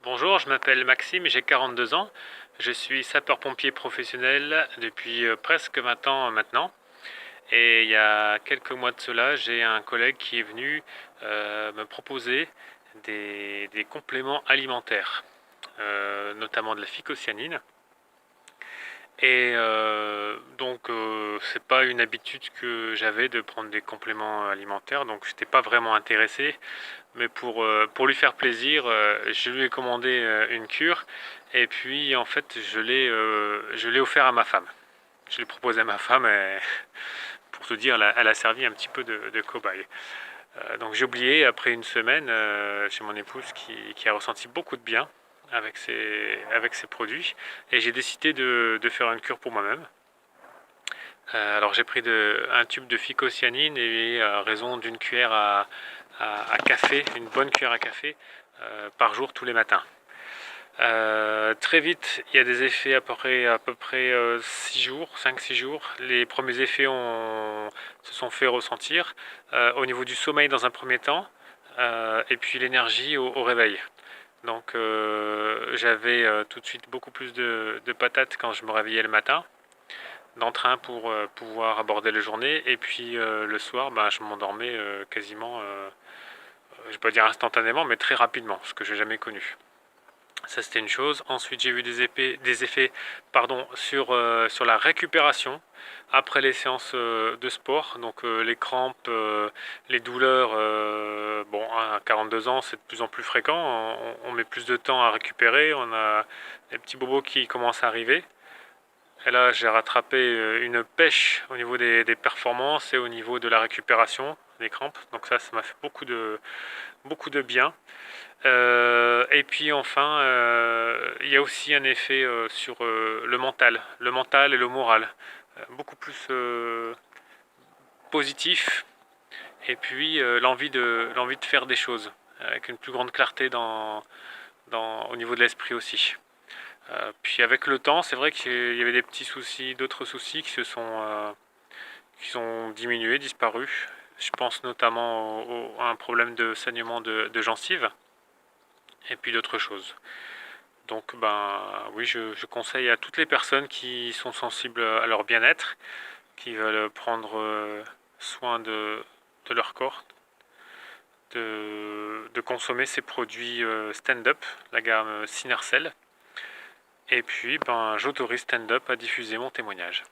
Bonjour, je m'appelle Maxime, j'ai 42 ans. Je suis sapeur-pompier professionnel depuis presque 20 ans maintenant. Et il y a quelques mois de cela, j'ai un collègue qui est venu me proposer des compléments alimentaires, notamment de la phycocyanine. C'est pas une habitude que j'avais de prendre des compléments alimentaires, donc je n'étais pas vraiment intéressé. Mais pour lui faire plaisir, je lui ai commandé une cure et puis en fait je l'ai offert à ma femme. Je l'ai proposé à ma femme et pour te dire, elle a servi un petit peu de cobaye. Donc j'ai oublié après une semaine chez mon épouse qui a ressenti beaucoup de bien avec ces produits et j'ai décidé de faire une cure pour moi-même. Alors j'ai pris un tube de phycocyanine et à raison d'une cuillère à café, une bonne cuillère à café par jour tous les matins. Très vite, il y a des effets à peu près 6 jours, 5-6 jours. Les premiers effets se sont fait ressentir au niveau du sommeil dans un premier temps et puis l'énergie au réveil. Donc j'avais tout de suite beaucoup plus de patates quand je me réveillais le matin, d'entrain pour pouvoir aborder la journée. Et puis le soir, ben, je m'endormais quasiment, je ne vais pas dire instantanément, mais très rapidement, ce que j'ai jamais connu. Ça c'était une chose. Ensuite j'ai vu des effets sur la récupération après les séances de sport. Donc les crampes, les douleurs, bon à 42 ans c'est de plus en plus fréquent. On met plus de temps à récupérer, on a des petits bobos qui commencent à arriver. Et là j'ai rattrapé une pêche au niveau des performances et au niveau de la récupération des crampes. Donc ça m'a fait beaucoup de bien. Et puis enfin, il y a aussi un effet sur le mental et le moral, beaucoup plus positif. Et puis l'envie de faire des choses avec une plus grande clarté au niveau de l'esprit aussi. Puis avec le temps, c'est vrai qu'il y avait des petits soucis, d'autres soucis qui sont diminués, disparus. Je pense notamment à un problème de saignement de gencives et puis d'autres choses. Donc ben oui, je conseille à toutes les personnes qui sont sensibles à leur bien-être, qui veulent prendre soin de leur corps, de consommer ces produits Stand-Up, la gamme Synercell. Et puis ben, j'autorise Stand-Up à diffuser mon témoignage.